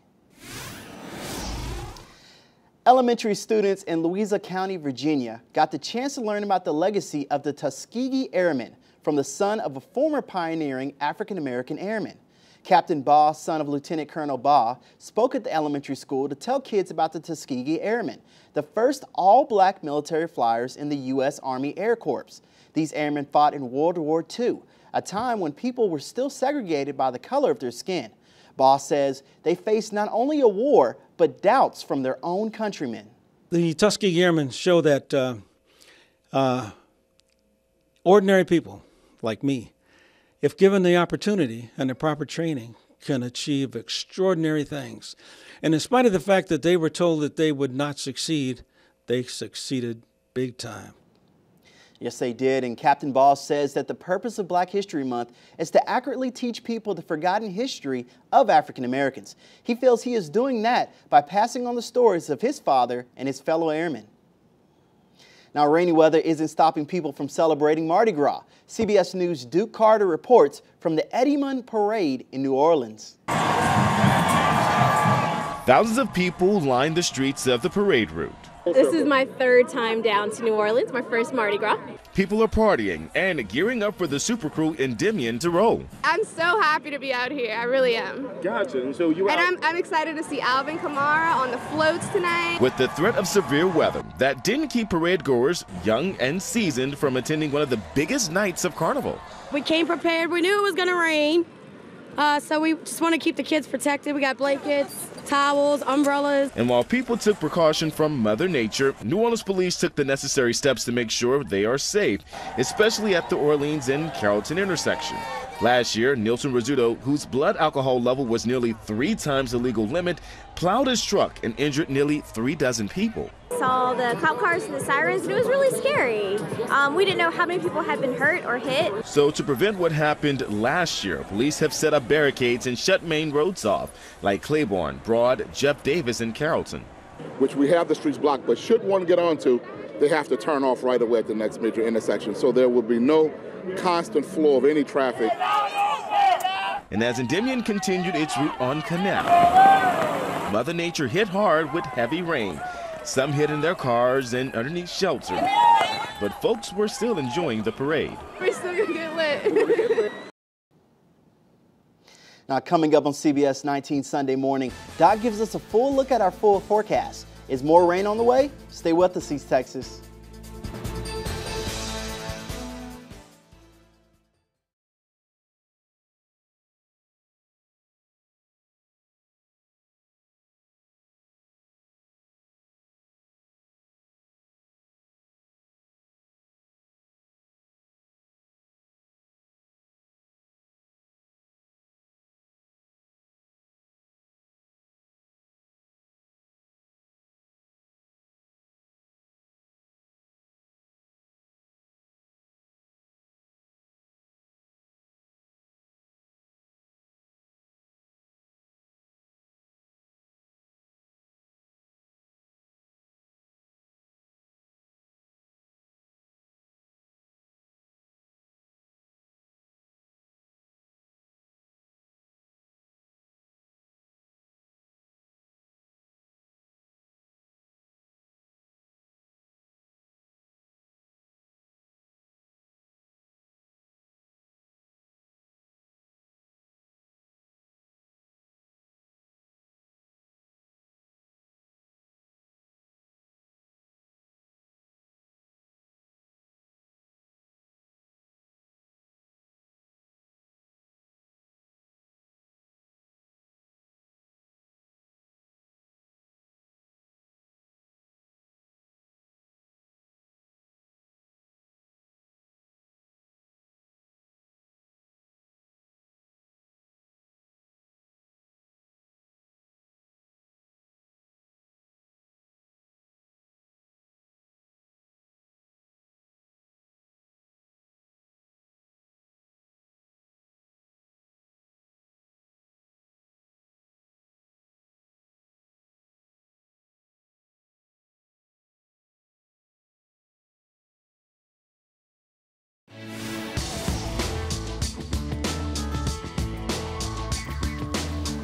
Elementary students in Louisa County, Virginia got the chance to learn about the legacy of the Tuskegee Airmen from the son of a former pioneering African-American airman. Captain Baugh, son of Lieutenant Colonel Baugh, spoke at the elementary school to tell kids about the Tuskegee Airmen, the first all-black military flyers in the U.S. Army Air Corps. These airmen fought in World War II, a time when people were still segregated by the color of their skin. Baugh says they faced not only a war, but doubts from their own countrymen. The Tuskegee Airmen show that ordinary people like me, if given the opportunity and the proper training, can achieve extraordinary things. And in spite of the fact that they were told that they would not succeed, they succeeded big time. Yes, they did. And Captain Boss says that the purpose of Black History Month is to accurately teach people the forgotten history of African Americans. He feels he is doing that by passing on the stories of his father and his fellow airmen. Now, rainy weather isn't stopping people from celebrating Mardi Gras. CBS News' Duke Carter reports from the Eddymun Parade in New Orleans. Thousands of people line the streets of the parade route. This is my third time down to New Orleans, my first Mardi Gras. People are partying and gearing up for the Super Crew Endymion to roll. I'm so happy to be out here, I really am. Gotcha. And so I'm excited to see Alvin Kamara on the floats tonight. With the threat of severe weather that didn't keep parade goers, young and seasoned, from attending one of the biggest nights of Carnival. We came prepared, we knew it was gonna rain. So we just want to keep the kids protected. We got blankets, towels, umbrellas. And while people took precaution from Mother Nature, New Orleans police took the necessary steps to make sure they are safe, especially at the Orleans and Carrollton intersection. Last year, Nielsen Rizzuto, whose blood alcohol level was nearly 3 times the legal limit, plowed his truck and injured nearly 3 dozen people. Saw the cop cars and the sirens, and it was really scary. We didn't know how many people had been hurt or hit. So to prevent what happened last year, police have set up barricades and shut main roads off, like Claiborne, Broad, Jeff Davis, and Carrollton. Which we have the streets blocked, but should one get onto, they have to turn off right away at the next major intersection. So there will be no constant flow of any traffic. And as Endymion continued its route on Canal, Mother Nature hit hard with heavy rain. Some hid in their cars and underneath shelter, but folks were still enjoying the parade. We're still gonna get lit. Now, coming up on CBS 19 Sunday morning, Doc gives us a full look at our full forecast. Is more rain on the way? Stay with us, East Texas.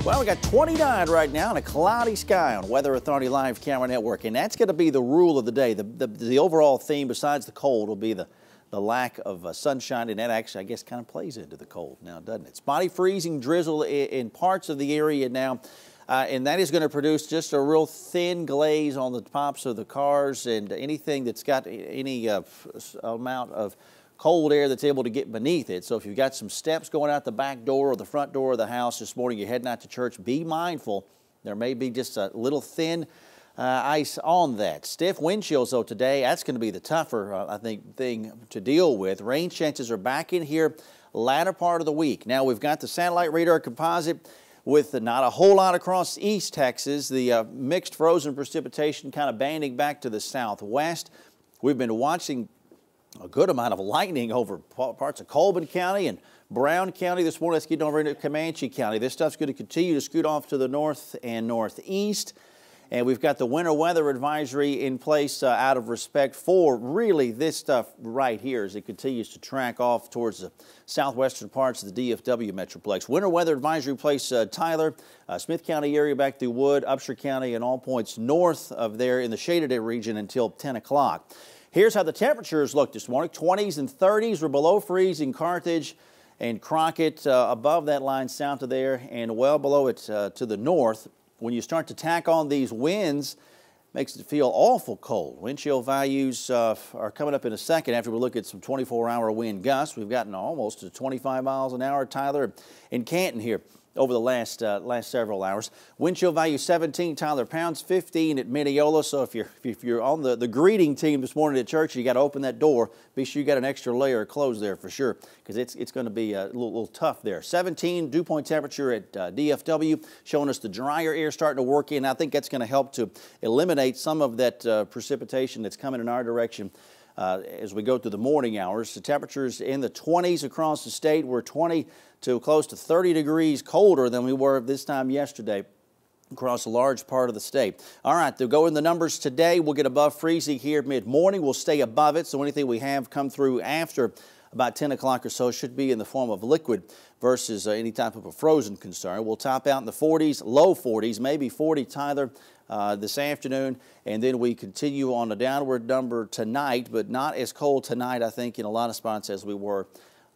Well, we got 29 right now and a cloudy sky on Weather Authority Live Camera Network, and that's going to be the rule of the day. The overall theme, besides the cold, will be the lack of sunshine, and that actually, I guess, kind of plays into the cold now, doesn't it? Spotty freezing drizzle in parts of the area now, and that is going to produce just a real thin glaze on the tops of the cars and anything that's got any amount of cold air that's able to get beneath it. So if you've got some steps going out the back door or the front door of the house this morning, you're heading out to church, be mindful. There may be just a little thin ice on that. Stiff wind chills, though, today. That's going to be the tougher, I think, thing to deal with. Rain chances are back in here latter part of the week. Now, we've got the satellite radar composite with not a whole lot across East Texas. The mixed frozen precipitation kind of banding back to the southwest. We've been watching a good amount of lightning over parts of Colbin County and Brown County this morning. Let's get over into Comanche County. This stuff's going to continue to scoot off to the north and northeast. And we've got the winter weather advisory in place out of respect for really this stuff right here as it continues to track off towards the southwestern parts of the DFW Metroplex. Winter weather advisory in place, Tyler, Smith County area back through Wood, Upshur County, and all points north of there in the shaded region until 10 o'clock. Here's how the temperatures look this morning. 20s and 30s were below freezing Carthage and Crockett, above that line south of there and well below it to the north. When you start to tack on these winds, makes it feel awful cold. Wind chill values are coming up in a second after we look at some 24-hour wind gusts. We've gotten almost to 25 miles an hour, Tyler, in Canton here over the last several hours. Wind chill value 17, Tyler, pounds 15 at Mineola. So if you're on the greeting team this morning at church, you got to open that door. Be sure you got an extra layer of clothes there for sure, because it's going to be a little tough there. 17 dew point temperature at DFW, showing us the drier air starting to work in. I think that's going to help to eliminate some of that precipitation that's coming in our direction. As we go through the morning hours. The temperatures in the 20s across the state. We're 20 to close to 30 degrees colder than we were this time yesterday across a large part of the state. All right, they'll go in the numbers today. We'll get above freezing here mid-morning. We'll stay above it, so anything we have come through after about 10 o'clock or so should be in the form of liquid versus any type of a frozen concern. We'll top out in the 40s, low 40s, maybe 40, Tyler, this afternoon, and then we continue on a downward number tonight, but not as cold tonight, I think, in a lot of spots as we were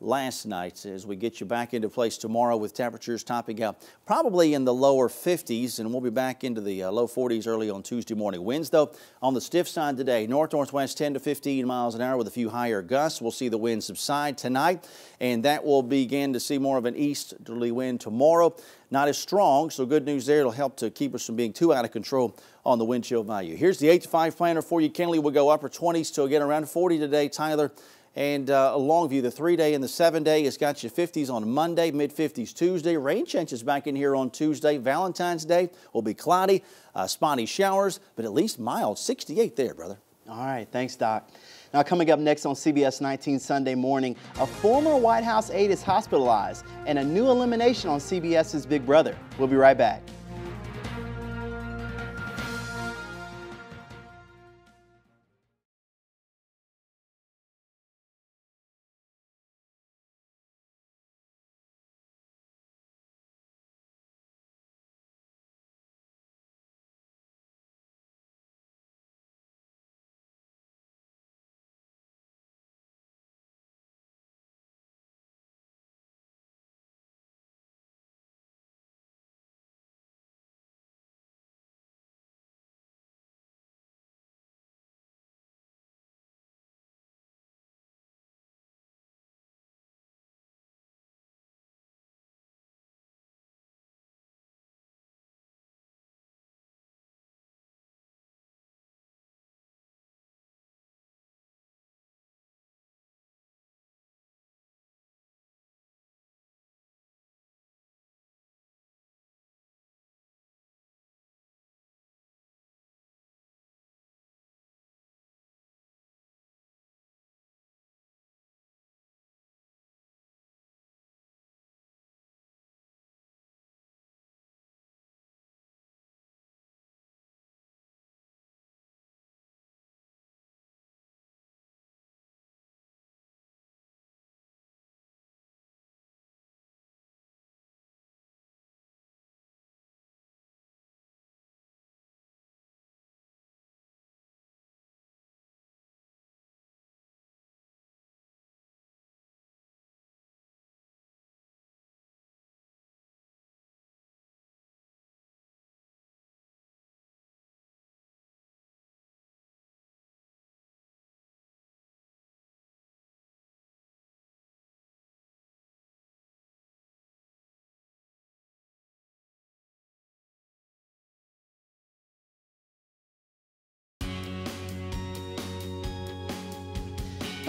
last night, as we get you back into place tomorrow with temperatures topping out probably in the lower 50s, and we'll be back into the low 40s early on Tuesday morning. Winds, though, on the stiff side today, north-northwest 10 to 15 miles an hour with a few higher gusts. We'll see the wind subside tonight, and that will begin to see more of an easterly wind tomorrow. Not as strong, so good news there. It'll help to keep us from being too out of control on the wind chill value. Here's the 8 to 5 planner for you. Kenley will go upper 20s to again around 40 today, Tyler. And Longview, the 3-day and the 7-day has got you 50s on Monday, mid-50s Tuesday. Rain chances back in here on Tuesday. Valentine's Day will be cloudy, spotty showers, but at least mild. 68 there, brother. All right, thanks, Doc. Now, coming up next on CBS 19 Sunday morning, a former White House aide is hospitalized and a new elimination on CBS's Big Brother. We'll be right back.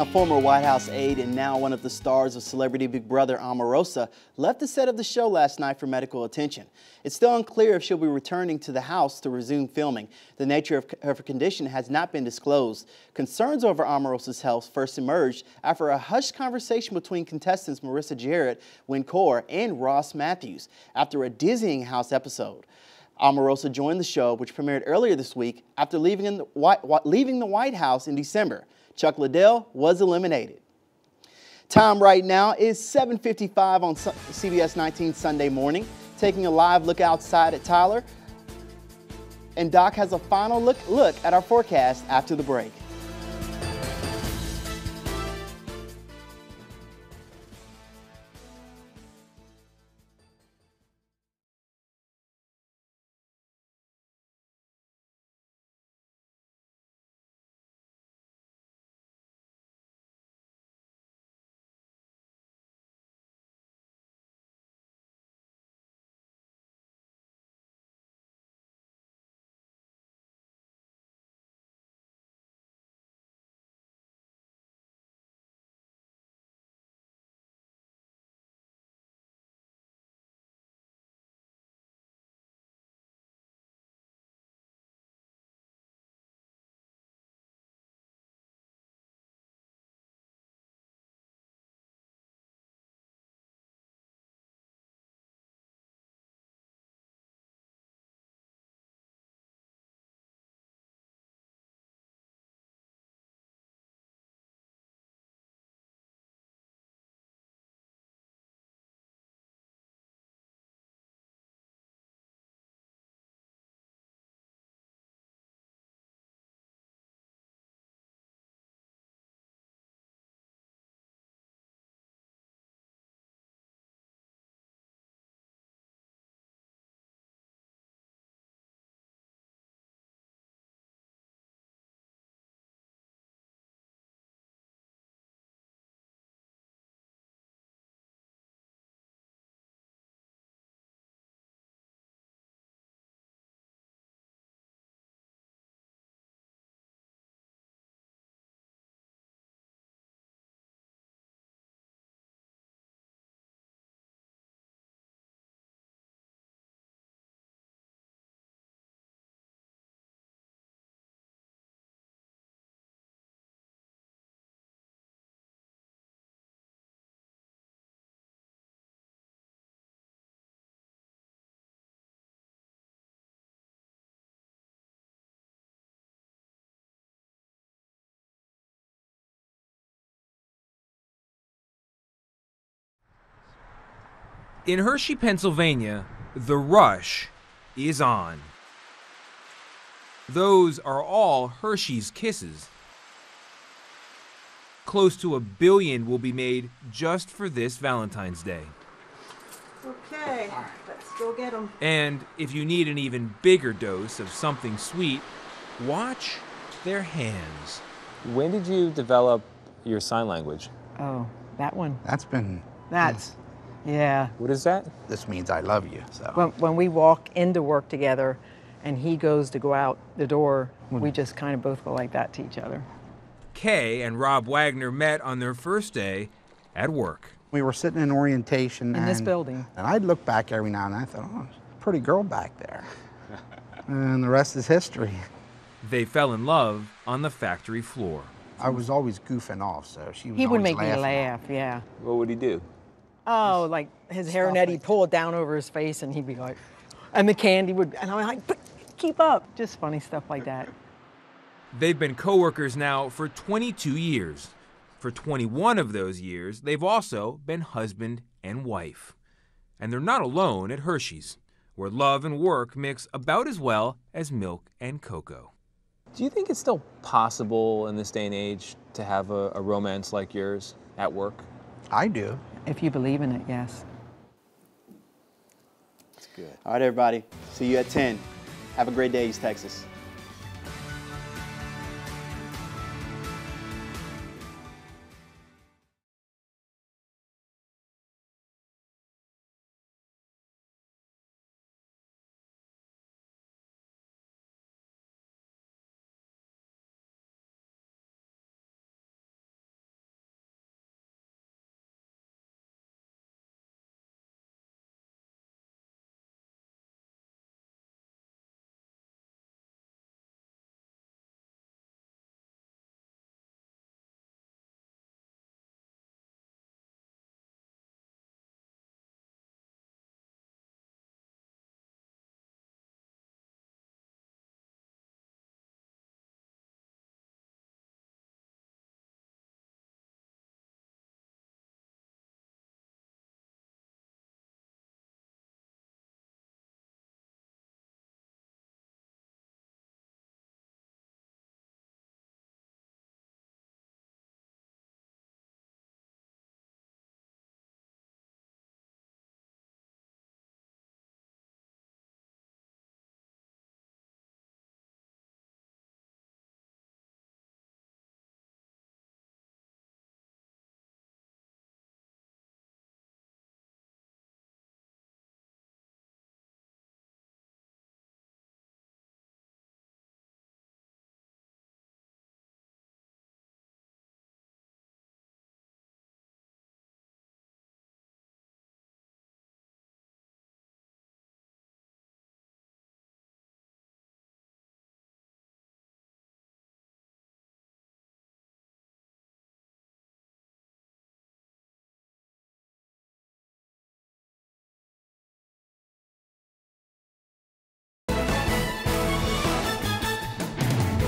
A former White House aide and now one of the stars of Celebrity Big Brother, Omarosa, left the set of the show last night for medical attention. It's still unclear if she'll be returning to the house to resume filming. The nature of her condition has not been disclosed. Concerns over Omarosa's health first emerged after a hushed conversation between contestants Marissa Jarrett, Wynn Core, and Ross Matthews after a dizzying house episode. Omarosa joined the show, which premiered earlier this week, after leaving the White House in December. Chuck Liddell was eliminated. Time right now is 7:55 on CBS 19 Sunday morning. Taking a live look outside at Tyler. And Doc has a final look at our forecast after the break. In Hershey, Pennsylvania, the rush is on. Those are all Hershey's Kisses. Close to 1 billion will be made just for this Valentine's Day. Okay, let's go get them. And if you need an even bigger dose of something sweet, watch their hands. When did you develop your sign language? Oh, that one. That's Yeah. What is that? This means I love you. So When we walk into work together and he goes to go out the door, we just kind of both go like that to each other. Kay and Rob Wagner met on their first day at work. we were sitting in orientation In this building. and I'd look back every now and then. I thought, oh, there's a pretty girl back there. And the rest is history. They fell in love on the factory floor. I was always goofing off, so she was He would always make me laughing. laugh, yeah. What would he do? Oh, like his hairnet, he'd pull it down over his face and he'd be like, and the candy would, and I'm like, keep up. Just funny stuff like that. They've been co-workers now for 22 years. For 21 of those years, they've also been husband and wife. And they're not alone at Hershey's, where love and work mix about as well as milk and cocoa. Do you think it's still possible in this day and age to have a romance like yours at work? I do. If you believe in it, yes. That's good. All right, everybody. See you at 10. Have a great day, East Texas.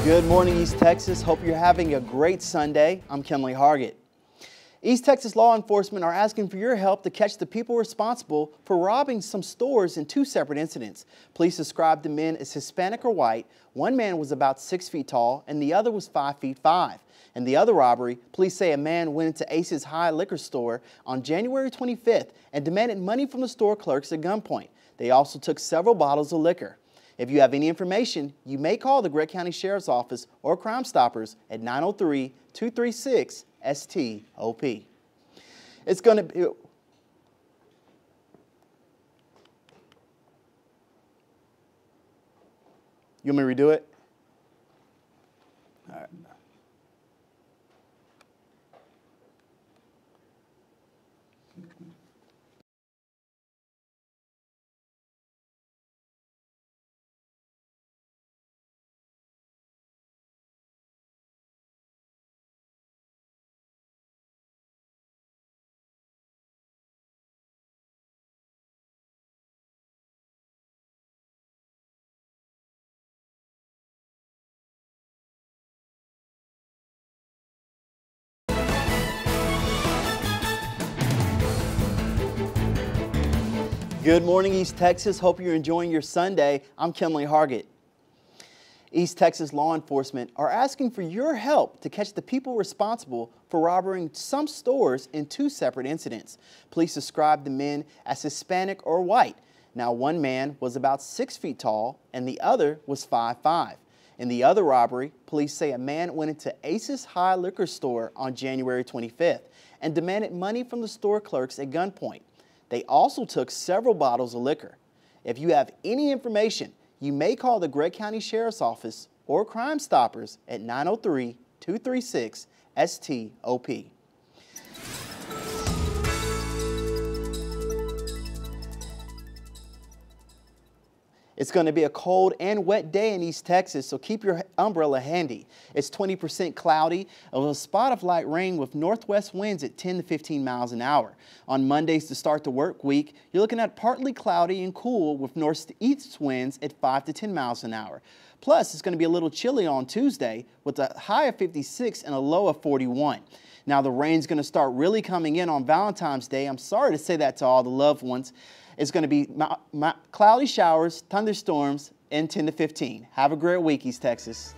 Good morning, East Texas. Hope you're having a great Sunday. I'm KENLEY Hargett. East Texas law enforcement are asking for your help to catch the people responsible for robbing some stores in 2 separate incidents. Police described the men as Hispanic or white. One man was about 6 feet tall and the other was 5 feet 5. In the other robbery, police say a man went into Ace's High Liquor Store on January 25th and demanded money from the store clerks at gunpoint. They also took several bottles of liquor. If you have any information, you may call the Gregg County Sheriff's Office or Crime Stoppers at 903-236-STOP. It's going to be... You want me to redo it? All right. Good morning, East Texas. Hope you're enjoying your Sunday. I'm KENLEY Hargett. East Texas law enforcement are asking for your help to catch the people responsible for robbing some stores in 2 separate incidents. Police described the men as Hispanic or white. Now, one man was about 6 feet tall and the other was 5'5". In the other robbery, police say a man went into Ace's High Liquor Store on January 25th and demanded money from the store clerks at gunpoint. They also took several bottles of liquor. If you have any information, you may call the Gregg County Sheriff's Office or Crime Stoppers at 903-236-STOP. It's going to be a cold and wet day in East Texas, so keep your umbrella handy. It's 20% cloudy with a spot of light rain with northwest winds at 10 to 15 miles an hour. On Mondays to start the work week, you're looking at partly cloudy and cool with northeast winds at 5 to 10 miles an hour. Plus, it's going to be a little chilly on Tuesday with a high of 56 and a low of 41. Now, the rain's going to start really coming in on Valentine's Day. I'm sorry to say that to all the loved ones. It's going to be cloudy showers, thunderstorms, and 10 to 15. Have a great week, East Texas.